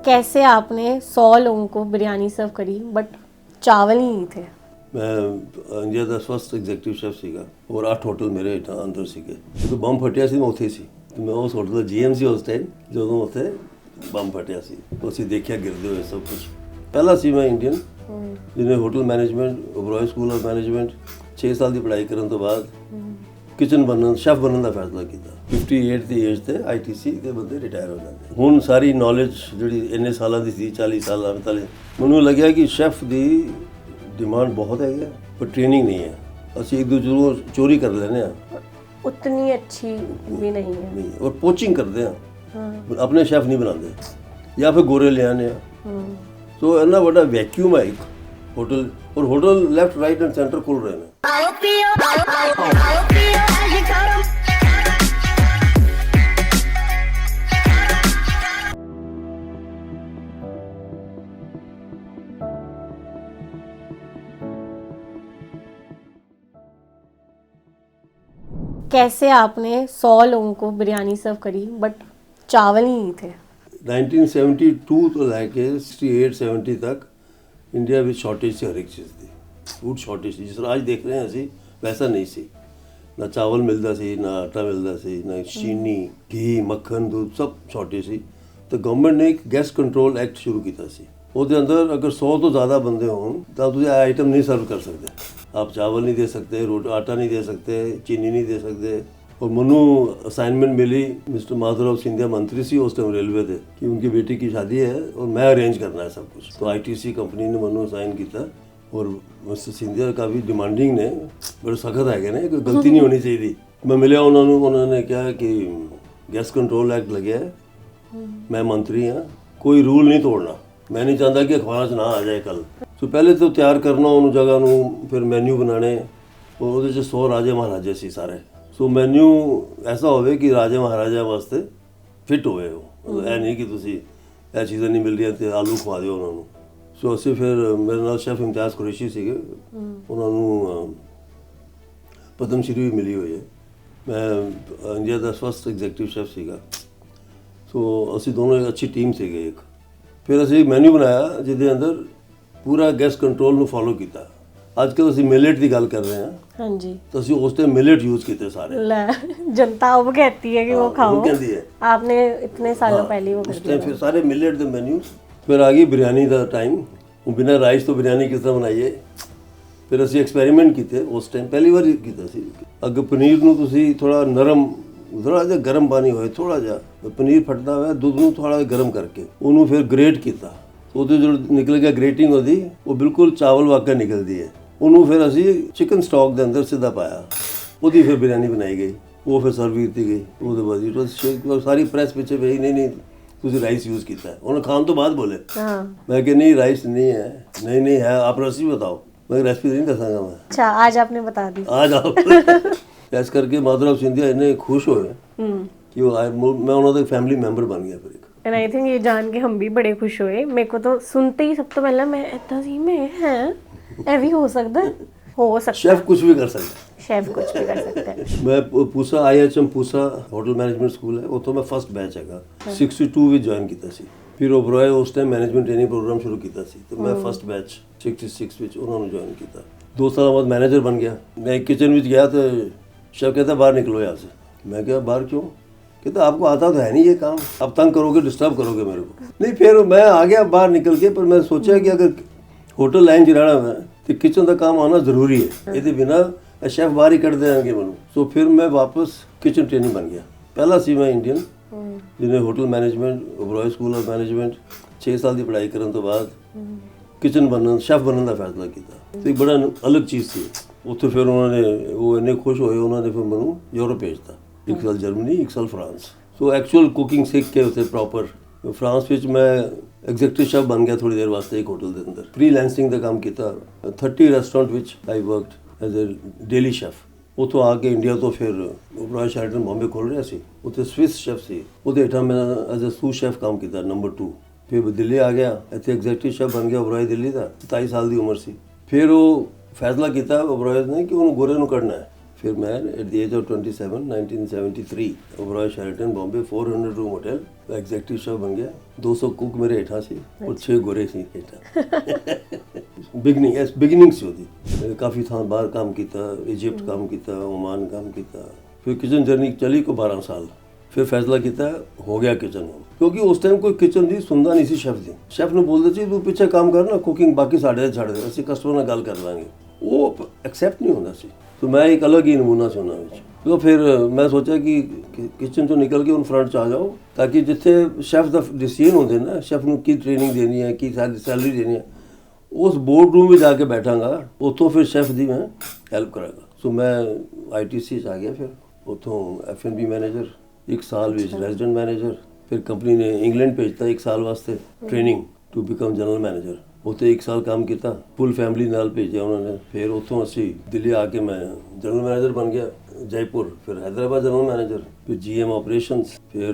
कैसे आपने 100 लोगों को बिरयानी सर्व करी बट चावल ही नहीं थे? मैं ਇੰਡੀਆ ਦਾ ਫਸਟ ਐਗਜ਼ੈਕਟਿਵ ਸ਼ੈਫ ਸੀਗਾ ਔਰ 8 ਹੋਟਲ ਮੇਰੇ ਹੇਠਾਂ ਅੰਦਰ ਸੀਗੇ। ਜਦੋਂ ਬੰਬ ਫਟਿਆ ਸੀ ਮੈਂ ਉੱਥੇ ਸੀ ਤੇ ਮੈਂ ਉਸ ਹੋਟਲ ਦਾ ਜੀਐਮ ਸੀ ਉਸ ਟਾਈਮ ਜਦੋਂ ਉੱਥੇ ਬੰਬ ਫਟਿਆ ਸੀ। ਅਸੀਂ ਦੇਖਿਆ ਗਿਰਦੇ ਹੋਏ ਸਭ ਕੁਝ। ਪਹਿਲਾ ਸੀ ਮੈਂ ਇੰਡੀਅਨ ਜਿਹਨੇ hotel management Oberoi school of management 6 ਸਾਲ ਦੀ ਪੜ੍ਹਾਈ ਕਰਨ ਤੋਂ ਬਾਅਦ ਕਿਚਨ ਬਣਨ ਸ਼ੈਫ ਬਣਨ ਦਾ ਫੈਸਲਾ ਕੀਤਾ। 58 ਦੀ ਏਜ ਤੇ ਆਈਟੀਸੀ ਦੇ ਬੰਦੇ ਰਿਟਾਇਰ ਹੋ ਜਾਂਦੇ। ਹੁਣ ਸਾਰੀ ਨੌਲੇਜ ਜਿਹੜੀ ਇੰਨੇ ਸਾਲਾਂ ਦੀ ਸੀ 40 ਸਾਲਾਂ 45 ਮੈਨੂੰ ਲੱਗਿਆ ਕਿ ਸ਼ੈਫ ਦੀ डिमांड बहुत है पर ट्रेनिंग नहीं है। असं एक दूसरे को चोरी कर लेने उतनी अच्छी भी नहीं है और पोचिंग करते हैं अपने शेफ नहीं बनाते या फिर गोरे ले आने तो इन्ना बड़ा वैक्यूम है एक होटल और hotel left right and centre खुल रहे हैं। कैसे आपने 100 लोगों को बिरयानी सर्व करी बट चावल ही नहीं थे? 1972 ਤੋਂ ਲੈ ਕੇ 68-70 ਤੱਕ ਇੰਡੀਆ ਵਿੱਚ ਸ਼ਾਰਟੇਜ ਸੀ ਹਰ ਇੱਕ ਚੀਜ਼ ਦੀ। ਫੂਡ ਸ਼ਾਰਟੇਜ ਜਿਸ ਤਰ੍ਹਾਂ ਅੱਜ ਦੇਖ ਰਹੇ ਹਾਂ ਅਸੀਂ ਵੈਸਾ ਨਹੀਂ ਸੀ। ਨਾ ਚਾਵਲ ਮਿਲਦਾ ਸੀ ਨਾ ਆਟਾ ਮਿਲਦਾ ਸੀ ਨਾ ਚੀਨੀ ਘੀ ਮੱਖਣ ਦੁੱਧ ਸਭ ਸ਼ਾਰਟੇਜ ਸੀ। ਤਾਂ ਗਵਰਨਮੈਂਟ ਨੇ ਇੱਕ ਗੈਸ ਕੰਟਰੋਲ ਐਕਟ ਸ਼ੁਰੂ ਕੀਤਾ ਸੀ। ਉਹਦੇ ਅੰਦਰ ਅਗਰ 100 ਤੋਂ ਜ਼ਿਆਦਾ ਬੰਦੇ ਹੋਣ ਤਾਂ ਤੁਸੀਂ ਇਹ ਆਈਟਮ ਨਹੀਂ ਸਰਵ ਕਰ ਸਕਦੇ। आप चावल नहीं दे सकते, आटा नहीं दे सकते, चीनी नहीं दे सकते। और मनु असाइनमेंट मिली मिस्टर माधवराव सिंधिया मंत्री सी उस टाइम रेलवे थे कि उनकी बेटी की शादी है और मैं अरेंज करना है सब कुछ। तो आईटीसी कंपनी ने मनु असाइन किया और मिस्टर सिंधिया का भी डिमांडिंग ने बड़े सख्त है ना कोई गलती नहीं होनी चाहिए थी। मैं मिले उन्होंने क्या कि गैस कंट्रोल एक्ट लगे है मैं मंत्री हाँ कोई रूल नहीं तोड़ना। मैं नहीं चाहता कि अखबार च ना आ जाए कल। तो पहले तो तैयार करना उन जगह नूं फिर मैन्यू बनाने और ਉਹਦੇ 'ਚ 100 ਰਾਜੇ ਮਹਾਰਾਜੇ ਸੀ ਸਾਰੇ। ਸੋ ਮੈਨਿਊ ਐਸਾ ਹੋਵੇ ਕਿ ਰਾਜੇ ਮਹਾਰਾਜਾ ਵਾਸਤੇ ਫਿੱਟ ਹੋਵੇ ਉਹ ਇਹ ਨਹੀਂ ਕਿ ਤੁਸੀਂ ਇਹ ਚੀਜ਼ਾਂ ਨਹੀਂ ਮਿਲ ਰਹੀਆਂ ਤੇ ਆਲੂ ਖਵਾ ਦਿਓ ਉਹਨਾਂ ਨੂੰ। ਸੋ ਅਸੀਂ ਫਿਰ ਮੇਰੇ ਨਾਲ ਸ਼ੈਫ ਇਮਤਿਆਜ਼ ਕੁਰੈਸ਼ੀ ਸੀਗੇ ਉਹਨਾਂ ਨੂੰ ਪਦਮ ਸ਼੍ਰੀ ਵੀ ਮਿਲੀ ਹੋਈ ਹੈ। ਮੈਂ ਇੰਡੀਆ ਦਾ ਫਸਟ ਐਗਜ਼ੈਕਟਿਵ ਸ਼ੈਫ ਸੀਗਾ। ਸੋ ਅਸੀਂ ਦੋਨੋਂ ਇੱਕ ਅੱਛੀ ਟੀਮ ਸੀਗੇ ਇੱਕ। ਫਿਰ ਅਸੀਂ ਮੈਨਿਊ ਬਣਾਇਆ ਜਿਹਦੇ ਅੰਦਰ ਪੂਰਾ ਗੈਸ ਕੰਟਰੋਲ ਨੂੰ ਫੋਲੋ ਕੀਤਾ। ਅੱਜ ਕੱਲ੍ਹ ਅਸੀਂ ਮਿਲਟ ਦੀ ਗੱਲ ਕਰ ਰਹੇ ਹਾਂ ਹਾਂਜੀ ਤਾਂ ਅਸੀਂ ਉਸ ਤੇ ਮਿਲਟ ਯੂਜ਼ ਕੀਤੇ ਸਾਰੇ। ਲੈ जनता अब कहती है कि वो खाओ कहती है आपने इतने सालों पहले वो कर दिया। फिर सारे मिलेट ਦੇ ਮੈਨੂ ਫਿਰ ਆ ਗਈ ਬਿਰਿਆਨੀ ਦਾ ਟਾਈਮ। ਉਹ ਬਿਨਾਂ ਰਾਈਸ ਤੋਂ ਬਿਰਿਆਨੀ ਕਿਸ ਤਰ੍ਹਾਂ ਬਣਾਈਏ। ਫਿਰ ਅਸੀਂ ਐਕਸਪੈਰੀਮੈਂਟ ਕੀਤੇ ਉਸ ਟਾਈਮ ਪਹਿਲੀ ਵਾਰ ਕੀਤਾ ਸੀ। ਅੱਗੇ ਪਨੀਰ ਨੂੰ ਤੁਸੀਂ ਥੋੜਾ ਨਰਮ ਥੋੜਾ ਜਿਹਾ ਗਰਮ ਪਾਣੀ ਹੋਏ ਥੋੜਾ ਜਿਹਾ ਪਨੀਰ ਫਟਦਾ ਹੋਇਆ ਦੁੱਧ ਨੂੰ ਥੋੜਾ ਗਰਮ ਕਰਕੇ ਉਹਨੂੰ ਫਿਰ ਗ੍ਰੇਟ ਕੀਤਾ। ਉਹਦੇ ਜੋ ਨਿਕਲ ਗਿਆ ਗ੍ਰੇਟਿੰਗ ਉਹਦੀ ਉਹ ਬਿਲਕੁਲ ਚਾਵਲ ਵਾਕਰ ਨਿਕਲਦੀ ਹੈ। ਉਹਨੂੰ ਫਿਰ ਅਸੀਂ ਚਿਕਨ ਸਟੌਕ ਦੇ ਅੰਦਰ ਸਿੱਧਾ ਪਾਇਆ ਉਹਦੀ ਫਿਰ ਬਿਰਿਆਨੀ ਬਣਾਈ ਗਈ। ਉਹ ਫਿਰ ਸਰਵ ਕੀਤੀ ਗਈ। ਉਹਦੇ ਬਾਅਦ ਸਾਰੀ ਪ੍ਰੈਸ ਪਿੱਛੇ ਪਈ ਨਹੀਂ ਤੁਸੀਂ ਰਾਈਸ यूज़ ਕੀਤਾ है। उन्होंने खाने तो बाद बोले मैं कि नहीं राइस नहीं है नहीं है आप रेसिपी बताओ। मैं रेसिपी नहीं दसांगा मैं। अच्छा आज आपने बता दी। आज आप ऐस करके माधवराव सिंधिया इतने खुश हुए कि मैं उन्होंने फैमिली मैंबर बन गया फिर। एंड आई थिंक ये जान के हम भी बड़े खुश हुए। मेरे को तो सुनते ही सब तो पहले मैं इतना सी में है ਇਹ ਵੀ ਹੋ ਸਕਦਾ शेफ कुछ भी कर सकता है। शेफ कुछ भी कर सकता है। मैं Pusa IHM Pusa hotel management school ਹੈ ਉੱਥੋਂ ਮੈਂ ਫਸਟ ਬੈਚ ਹੈਗਾ 62 ਵਿੱਚ ਜੁਆਇਨ ਕੀਤਾ ਸੀ। ਫਿਰ ਓਬਰਾਏ ਉਸ ਟਾਈਮ ਮੈਨੇਜਮੈਂਟ ਟ੍ਰੇਨਿੰਗ ਪ੍ਰੋਗਰਾਮ ਸ਼ੁਰੂ ਕੀਤਾ ਸੀ ਤੇ ਮੈਂ ਫਸਟ ਬੈਚ 66 ਵਿੱਚ ਉਹਨਾਂ ਨੂੰ ਜੁਆਇਨ ਕੀਤਾ। 2 ਸਾਲ ਬਾਅਦ ਮੈਨੇਜਰ ਬਣ ਗਿਆ। मैं किचन ਵਿੱਚ ਗਿਆ तो शेफ कहता बाहर निकलो यहाँ से। मैं क्या बाहर क्यों? कहता आपको आता तो है नहीं ये काम अब तंग करोगे डिस्टर्ब करोगे मेरे को। नहीं फिर मैं आ गया बाहर निकल के पर मैं सोचा कि अगर होटल लाइन च रहना मैं तो किचन का काम आना जरूरी है। ये बिना शेफ बाहर ही कट देंगे मैं। सो फिर मैं वापस किचन ट्रेनिंग बन गया। पहला सी मैं इंडियन जिन्हें hotel management Oberoi school of management 6 साल की पढ़ाई करने तो बाद किचन बनन शेफ बनने का फैसला किया। तो एक बड़ा अलग चीज़ थी उत्थे। फिर उन्होंने वो इन्ने खुश होए उन्होंने फिर मैं यूरोप भेजता। 1 साल जर्मनी 1 साल फ्रांस। सो एक्चुअल कुकिंग सीख के उत्थे प्रॉपर फ्रांस ਵਿੱਚ मैं एग्जैक्टिव शेफ बन गया थोड़ी देर वास्ते एक होटल के अंदर। फ्रीलांसिंग का काम किया 30 रेस्टोरेंट ਵਿੱਚ I worked as a deli chef. ਉੱਥੋਂ ਆ ਕੇ ਇੰਡੀਆ ਤੋਂ ਫਿਰ ਓਬਰਾਏ ਸ਼ੈਰਟਨ ਬੰਬੇ ਖੋਲ੍ਹ ਰਿਹਾ ਸੀ। ਉੱਥੇ ਸਵਿਸ ਸ਼ੈਫ ਸੀ ਉਹਦੇ ਹੇਠਾਂ ਮੈਂ ਐਜ਼ ਅ ਸੂ ਸ਼ੈਫ ਕੰਮ ਕੀਤਾ ਨੰਬਰ 2। ਫਿਰ ਦਿੱਲੀ ਆ ਗਿਆ ਇੱਥੇ ਐਗਜ਼ੈਕਟਿਵ ਸ਼ੈਫ ਬਣ ਗਿਆ ਓਬਰਾਏ ਦਿੱਲੀ ਦਾ। 27 ਸਾਲ ਦੀ ਉਮਰ ਸੀ। ਫਿਰ ਉਹ ਫੈਸਲਾ ਕੀਤਾ ਓਬਰਾਏ ਨੇ ਕਿ ਉਹਨੂੰ ਗੋਰੇ ਨੂੰ ਕੱਢਣਾ ਹੈ फिर मैं at the age of 27 1973 Oberoi Sheraton Bombay 400 room hotel executive chef बन गया। 200 कुक मेरे हेठा सी और 6 गोरे सी हेठा। बिगिनिंग से होती काफ़ी था बाहर काम किया, इजिप्ट काम किया, ओमान काम किया। फिर किचन जर्नी चली को 12 साल। फिर फैसला किया हो गया किचन में, क्योंकि उस टाइम कोई किचन दी सुनता नहीं सी शेफ दी। शेफ ने बोलते सी तू पीछे काम करना, कुकिंग बाकी साढ़े छड़ दे, असं कस्टमर नाल गल कर लांगे। वो एक्सेप्ट नहीं होता सी। तो मैं एक अलग ही नमूना से उन्होंने। तो फिर मैं सोचा कि किचन चो निकल के उन फ्रंट च आ जाओ, ताकि जिथे शेफ का डिसीजन होंगे ना, शेफ को की ट्रेनिंग देनी है, की सैलरी देनी है, उस बोर्ड रूम में जाके बैठांगा, उतों फिर शेफ की मैं हेल्प करांगा। सो मैं ITC आ गया, फिर उतों F&B मैनेजर, 1 साल रेजिडेंट मैनेजर। फिर कंपनी ने इंग्लैंड भेजता 1 साल वास्ते training to become general manager. उत्थे 1 साल काम किया, फुल फैमिली नाल भेजा उन्होंने। फिर उतों असी दिल्ली आके मैं जनरल मैनेजर बन गया जयपुर, फिर हैदराबाद जनरल मैनेजर, फिर GM ऑपरेशंस। फिर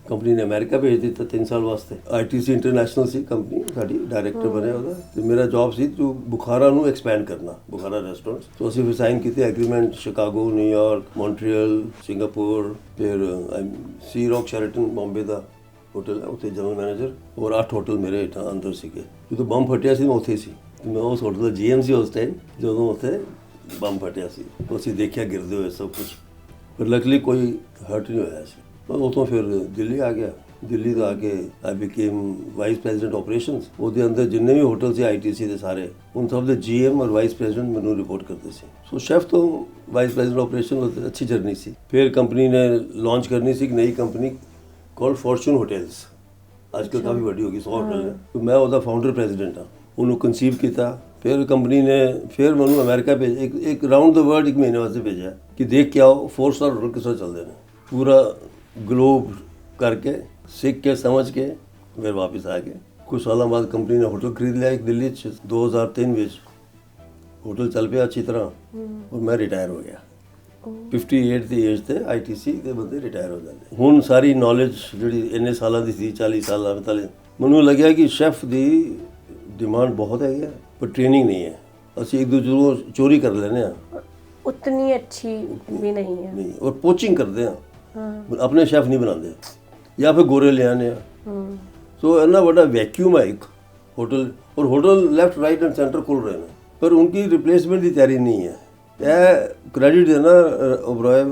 कंपनी ने अमेरिका भेज दिता 3 साल वास्ते। ITC इंटरनेशनल सी कंपनी, साडी डायरैक्टर बने ਉਹਦਾ। ਤੇ ਮੇਰਾ जॉब सी तो बुखारा ਨੂੰ एक्सपैंड करना, बुखारा रेस्टोरेंट्स। तो ਅਸੀਂ ਫਿਰ ਸਾਈਨ ਕੀਤੇ agreement Chicago, New York, Montreal, Singapore. फिर सी रॉक शेरेटन बॉम्बे ਦਾ होटल है, उत्थे जनरल मैनेजर। और 8 होटल मेरे हेठा अंदर सीगे। ਜਦੋਂ ਬੰਬ ਫਟਿਆ ਸੀ ਮੈਂ ਉੱਥੇ ਸੀ, ਤੇ ਮੈਂ ਉਸ ਹੋਟਲ ਦਾ GM ਸੀ ਉਸ ਟਾਈਮ ਜਦੋਂ ਉੱਥੇ ਬੰਬ ਫਟਿਆ ਸੀ। ਅਸੀਂ ਦੇਖਿਆ ਗਿਰਦੇ ਹੋਏ ਸਭ ਕੁਝ, ਪਰ ਲਕਲੀ ਕੋਈ ਹਰਟ ਨਹੀਂ ਹੋਇਆ ਸੀ। ਮੈਂ ਉਤੋਂ ਫਿਰ ਦਿੱਲੀ ਆ ਗਿਆ। ਦਿੱਲੀ ਤੋਂ ਆ ਕੇ ਆਈ ਬਿਕੇਮ ਵਾਈਸ ਪ੍ਰੈਜ਼ੀਡੈਂਟ ਆਪਰੇਸ਼ਨਸ। ਉਹਦੇ ਅੰਦਰ ਜਿੰਨੇ ਵੀ ਹੋਟਲ ਸੀ ITC ਦੇ ਸਾਰੇ, ਉਨ ਸਭ ਦੇ GM ਔਰ ਵਾਈਸ ਪ੍ਰੈਜ਼ੀਡੈਂਟ ਮੈਨੂੰ ਰਿਪੋਰਟ ਕਰਦੇ ਸੀ। ਸੋ ਸ਼ੈਫ ਤੋਂ ਵਾਈਸ ਪ੍ਰੈਜ਼ੀਡੈਂਟ ਆਪਰੇਸ਼ਨ ਅੱਛੀ ਜਰਨੀ ਸੀ। ਫਿਰ ਕੰਪਨੀ ਨੇ ਲਾਂਚ ਕਰਨੀ ਸੀ ਇੱਕ ਨਈ ਕੰਪਨੀ कॉल्ड फॉर्चून होटल्स। आजकल काफ़ी बड़ी होगी, 100 होटल है। तो मैं उसका फाउंडर प्रेजिडेंट हाँ। उन्होंने कंसीव किया। फिर कंपनी ने फिर मैं अमेरिका भेज एक राउंड द वर्ल्ड 1 महीने वास्ते भेजा कि देख के आओ 4 स्टार होटल किस तरह चलते हैं। पूरा ग्लोब करके सीख के समझ के फिर वापस आ गए। कुछ सालों बाद कंपनी ने होटल खरीद लिया एक दिल्ली 2003 में। होटल चल पाया अच्छी तरह और मैं रिटायर हो गया। 58 ਦੀ ਏਜ ਤੇ ITC ਦੇ ਬੰਦੇ ਰਿਟਾਇਰ ਹੋ ਜਾਂਦੇ। ਹੁਣ ਸਾਰੀ ਨੌਲੇਜ ਜਿਹੜੀ ਇੰਨੇ ਸਾਲਾਂ ਦੀ ਸੀ, 40 ਸਾਲਾਂ 45, ਮੈਨੂੰ ਲੱਗਿਆ ਕਿ ਸ਼ੈਫ ਦੀ ਡਿਮਾਂਡ ਬਹੁਤ ਹੈਗੀ ਹੈ, ਪਰ ਟ੍ਰੇਨਿੰਗ ਨਹੀਂ ਹੈ। ਅਸੀਂ ਇੱਕ ਦੂਜੇ ਨੂੰ ਚੋਰੀ ਕਰ ਲੈਂਦੇ ਹਾਂ, ਉਤਨੀ ਅੱਛੀ ਵੀ ਨਹੀਂ ਹੈ। ਨਹੀਂ, ਔਰ ਪੋਚਿੰਗ ਕਰਦੇ ਹਾਂ, ਆਪਣੇ ਸ਼ੈਫ ਨਹੀਂ ਬਣਾਉਂਦੇ, ਜਾਂ ਫਿਰ ਗੋਰੇ ਲਿਆਉਂਦੇ ਹਾਂ। ਸੋ ਇੰਨਾ ਵੱਡਾ ਵੈਕਿਊਮ ਹੈ ਇੱਕ ਹੋਟਲ, ਔਰ hotel left right and centre ਖੁੱਲ ਰਹੇ ਨੇ, ਪਰ ਉਨकी ਰਿਪਲੇਸਮੈਂਟ ਦੀ ਤਿਆਰੀ ਨਹੀਂ ਹੈ। ਇਹ ਕ੍ਰੈਡਿਟ ਦੇਣਾ ਓਬਰਾਏ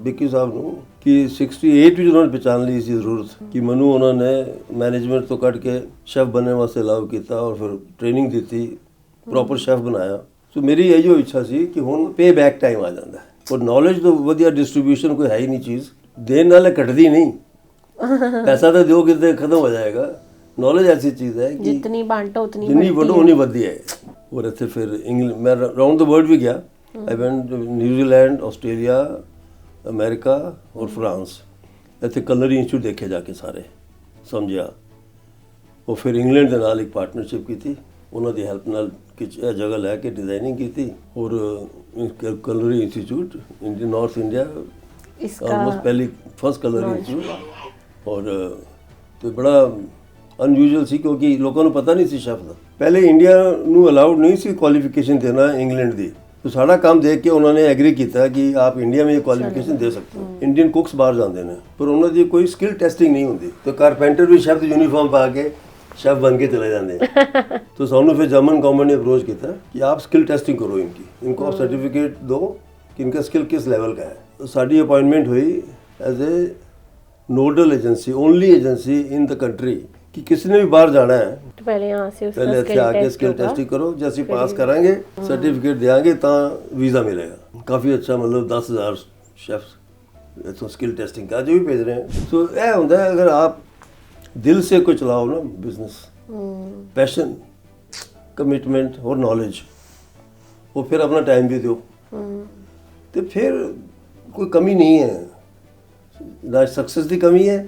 ਬਿੱਕੀ ਸਾਹਿਬ ਨੂੰ ਕਿ 68 ਵਿੱਚ ਉਹਨਾਂ ਨੇ ਪਛਾਣ ਲਈ ਸੀ ਜ਼ਰੂਰਤ ਕਿ ਮੈਨੂੰ ਉਹਨਾਂ ਨੇ ਮੈਨੇਜਮੈਂਟ ਤੋਂ ਕੱਢ ਕੇ ਸ਼ੈਫ ਬਣਨ ਵਾਸਤੇ ਅਲਾਉ ਕੀਤਾ ਔਰ ਫਿਰ ਟ੍ਰੇਨਿੰਗ ਦਿੱਤੀ, ਪ੍ਰੋਪਰ ਸ਼ੈਫ ਬਣਾਇਆ। ਸੋ ਮੇਰੀ ਇਹੋ ਇੱਛਾ ਸੀ ਕਿ ਹੁਣ ਪੇ ਬੈਕ ਟਾਈਮ ਆ ਜਾਂਦਾ, ਔਰ ਨੌਲੇਜ ਤੋਂ ਵਧੀਆ ਡਿਸਟ੍ਰੀਬਿਊਸ਼ਨ ਕੋਈ ਹੈ ਹੀ ਨਹੀਂ ਚੀਜ਼। ਦੇਣ ਨਾਲ ਘਟਦੀ ਨਹੀਂ, ਪੈਸਾ ਤਾਂ ਦਿਓ ਕਿਤੇ ਖਤਮ ਹੋ ਜਾਏਗਾ। ਨੌਲੇਜ ਐਸੀ ਚੀਜ਼ ਹੈ ਕਿ ਜਿੰਨੀ ਬਾਂਟੋ ਉਤਨੀ ਜਿੰਨੀ ਵੰਡੋ ਉਨੀ ਵੱਧਦੀ ਹੈ। ਔਰ ਇੱਥੇ ਫਿਰ ਇੰਗਲੈਂਡ ਮੈਂ ਰਾਊਂਡ ਦ ਵਰਲਡ ਵੀ ਗਿਆ। I went to New Zealand, Australia, America और फ्रांस। ਇੱਥੇ ਕਲਨਰੀ ਇੰਸਟੀਚਿਊਟ ਦੇਖੇ ਜਾ ਕੇ ਸਾਰੇ ਸਮਝਿਆ। ਉਹ ਫਿਰ ਇੰਗਲੈਂਡ ਦੇ ਨਾਲ ਇੱਕ ਪਾਰਟਨਰਸ਼ਿਪ ਕੀਤੀ, ਉਹਨਾਂ ਦੀ ਹੈਲਪ ਨਾਲ ਕਿ ਇਹ ਜਗ੍ਹਾ ਲੈ ਕੇ ਡਿਜ਼ਾਈਨਿੰਗ ਕੀਤੀ। ਔਰ culinary institute India north India almost ਪਹਿਲੀ ਫਸਟ ਕਲਨਰੀ ਇੰਸਟੀਚਿਊਟ। ਔਰ ਤੇ ਬੜਾ ਅਨਯੂਜੂਅਲ ਸੀ ਕਿਉਂਕਿ ਲੋਕਾਂ ਨੂੰ ਪਤਾ ਨਹੀਂ ਸੀ ਸ਼ੈਫ ਦਾ। ਪਹਿਲੇ ਇੰਡੀਆ ਨੂੰ ਅਲਾਉਡ ਨਹੀਂ ਸੀ ਕੁਆਲੀਫਿਕੇਸ਼ਨ ਦੇਣਾ ਇੰਗਲੈਂਡ ਦੀ। तो सारा काम देख के उन्होंने एग्री किया कि आप इंडिया में ये क्वालिफिकेशन दे सकते हो। इंडियन कुक्स बाहर जाते हैं पर उन्होंने कोई स्किल टेस्टिंग नहीं होती, तो कारपेंटर भी शेफ यूनीफॉर्म पा के शेफ बन के चले जाते हैं। तो सामने फिर जर्मन गवर्नमेंट ने अप्रोच किया कि आप स्किल टेस्टिंग करो इनकी, इनको आप सर्टिफिकेट दो कि इनका स्किल किस लेवल का है। तो साड़ी अपॉइंटमेंट हुई as a nodal agency, only agency in the country कि किसी ने भी बाहर जाना है तो पहले यहाँ से पहले ਇੱਥੇ ਆ ਕੇ स्किल टेस्टिंग करो, जैसे पास कराएंगे सर्टिफिकेट देंगे तो वीज़ा मिलेगा। काफ़ी अच्छा, मतलब 10,000 शेफ्स इतों स्किल टेस्टिंग का जो भी भेज रहे हैं। तो यह होता है अगर आप दिल से कोई चलाओ ना बिजनेस, पैशन, कमिटमेंट और नॉलेज, वो फिर अपना टाइम भी दो, तो फिर कोई कमी नहीं है, ना सक्सेस की कमी है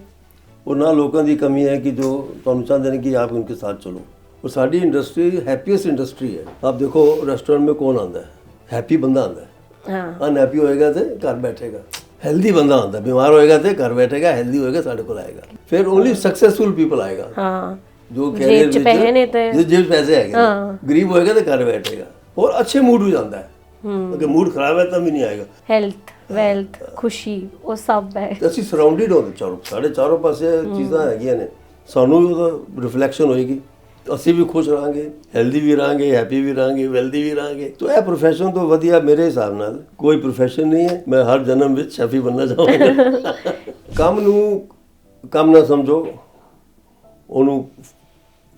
और ना लोगों की कमी है कि जो तुम चाहते हैं कि आप उनके साथ चलो। और साड़ी इंडस्ट्री हैप्पीएस्ट इंडस्ट्री है। आप देखो रेस्टोरेंट में कौन आता है, हैप्पी बंदा आता है। अनहैप्पी होएगा तो घर बैठेगा। हेल्दी बंदा आता है, बीमार होएगा तो घर बैठेगा, हेल्दी होएगा साढ़े को आएगा। फिर ओनली सक्सेसफुल पीपल आएगा। जो जेब पैसे आएंगे, गरीब होएगा तो घर बैठेगा और अच्छे मूड हो जाता है। ਅਗਰ ਮੂਡ ਖਰਾਬ ਹੈ ਤਾਂ ਵੀ ਨਹੀਂ ਆਏਗਾ। ਹੈਲਥ, ਵੈਲਥ, ਖੁਸ਼ੀ, ਉਹ ਸਭ ਹੈ। ਤੇ ਅਸੀਂ ਸਰਾਊਂਡਡ ਹੋ ਚਾਰੋਂ, ਸਾਡੇ ਚਾਰੋਂ ਪਾਸੇ ਚੀਜ਼ਾਂ ਹੈਗੀਆਂ ਨੇ, ਸਾਨੂੰ ਵੀ ਉਹਦਾ ਰਿਫਲੈਕਸ਼ਨ ਹੋਏਗੀ, ਅਸੀਂ ਵੀ ਖੁਸ਼ ਰਹਾਂਗੇ, ਹੈਲਦੀ ਵੀ ਰਹਾਂਗੇ, ਹੈਪੀ ਵੀ ਰਹਾਂਗੇ, ਵੈਲਦੀ ਵੀ ਰਹਾਂਗੇ। ਤਾਂ ਇਹ ਪ੍ਰੋਫੈਸ਼ਨ ਤੋਂ ਵਧੀਆ ਮੇਰੇ ਹਿਸਾਬ ਨਾਲ ਕੋਈ ਪ੍ਰੋਫੈਸ਼ਨ ਨਹੀਂ ਹੈ। ਮੈਂ ਹਰ ਜਨਮ ਵਿੱਚ ਸ਼ੈਫੀ ਬਣਨਾ ਚਾਹਾਂਗਾ। ਕੰਮ ਨੂੰ ਕੰਮ ਨਾ ਸਮਝੋ, ਉਹਨੂੰ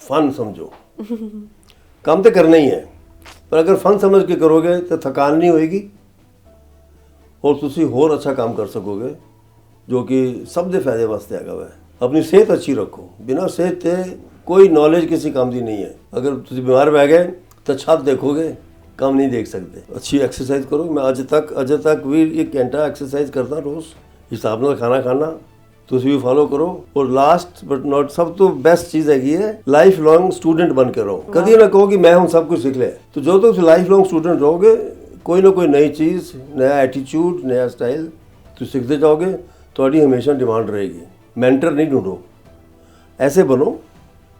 ਫਨ ਸਮਝੋ। ਕੰਮ ਤਾਂ ਕਰਨਾ ਹੀ ਹੈ, ਪਰ ਅਗਰ ਫਨ ਸਮਝ ਕੇ ਕਰੋਗੇ ਤਾਂ ਥਕਾਨ ਨਹੀਂ ਹੋਏਗੀ ਔਰ ਤੁਸੀਂ ਹੋਰ ਅੱਛਾ ਕੰਮ ਕਰ ਸਕੋਗੇ, ਜੋ ਕਿ ਸਭ ਦੇ ਫਾਇਦੇ ਵਾਸਤੇ ਹੈਗਾ ਵਾ। ਆਪਣੀ ਸਿਹਤ ਅੱਛੀ ਰੱਖੋ, ਬਿਨਾਂ ਸਿਹਤ ਤੇ ਕੋਈ ਨੌਲੇਜ ਕਿਸੇ ਕੰਮ ਦੀ ਨਹੀਂ ਹੈ। ਅਗਰ ਤੁਸੀਂ ਬਿਮਾਰ ਪੈ ਗਏ ਤਾਂ ਛੱਤ ਦੇਖੋਗੇ, ਕੰਮ ਨਹੀਂ ਦੇਖ ਸਕਦੇ। ਅੱਛੀ ਐਕਸਰਸਾइज ਕਰੋ। ਮੈਂ ਅਜੇ ਤੱਕ ਵੀ 1 ਘੰਟਾ ਐਕਸਰਸਾइज ਕਰਦਾ ਰੋਜ਼, ਹਿਸਾਬ ਨਾਲ ਖਾਣਾ ਖਾਣਾ, ਤੁਸੀਂ ਵੀ ਫੋਲੋ ਕਰੋ। ਔਰ ਲਾਸਟ ਬਟ ਨਾਟ ਸਭ ਤੋਂ ਬੈਸਟ ਚੀਜ਼ ਹੈਗੀ ਹੈ, ਲਾਈਫ ਲੌਂਗ ਸਟੂਡੈਂਟ ਬਣ ਕੇ ਰਹੋ। ਕਦੀ ਨਾ ਕਹੋ ਕਿ ਮੈਂ ਹੁਣ ਸਭ ਕੁਝ ਸਿੱਖ ਲਿਆ। तो जो तुम लाइफ लॉन्ग स्टूडेंट रहोगे, कोई ना कोई नई चीज़, नया एटीट्यूड, नया स्टाइल तुम सीखते जाओगे, थोड़ी हमेशा डिमांड रहेगी। मेंटर नहीं ढूंढो, ऐसे बनो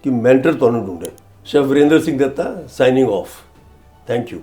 कि मेंटर ਤੁਹਾਨੂੰ ढूंढे। Chef Virendra Singh Datta signing off. Thank you.